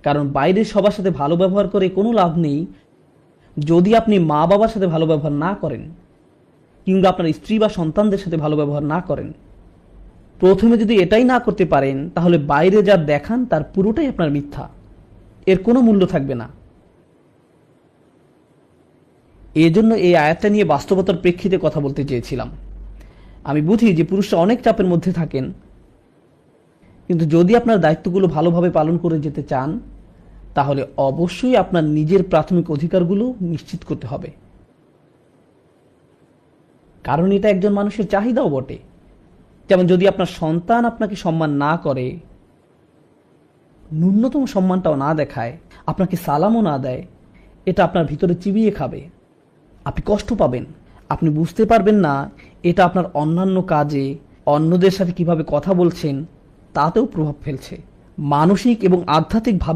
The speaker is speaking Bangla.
কারণ বাইরের সবার সাথে ভালো ব্যবহার করে কোনো লাভ নেই যদি আপনি মা বাবার সাথে ভালো ব্যবহার না করেন, কিংবা আপনার স্ত্রী বা সন্তানদের সাথে ভালো ব্যবহার না করেন। প্রথমে যদি এটাই না করতে পারেন, তাহলে বাইরে যা দেখান তার পুরোটাই আপনার মিথ্যা, এর কোনো মূল্য থাকবে না। এজন্য এই আয়াতটা নিয়ে বাস্তবতার প্রেক্ষিতে কথা বলতে চেয়েছিলাম। আমি বুঝি যে পুরুষরা অনেক চাপের মধ্যে থাকেন, কিন্তু যদি আপনার দায়িত্বগুলো ভালোভাবে পালন করে যেতে চান, তাহলে অবশ্যই আপনার নিজের প্রাথমিক অধিকারগুলো নিশ্চিত করতে হবে, কারণ এটা একজন মানুষের চাহিদাও বটে। যেমন যদি আপনার সন্তান আপনাকে সম্মান না করে, ন্যূনতম সম্মানটাও না দেখায়, আপনাকে সালামও না দেয়, এটা আপনার ভিতরে চিবিয়ে খাবে। আপনি কষ্ট পাবেন, আপনি বুঝতে পারবেন না এটা আপনার অন্যান্য কাজে, অন্যদের সাথে কিভাবে কথা বলছেন তাতেও প্রভাব ফেলছে। মানসিক এবং আধ্যাত্মিকভাবে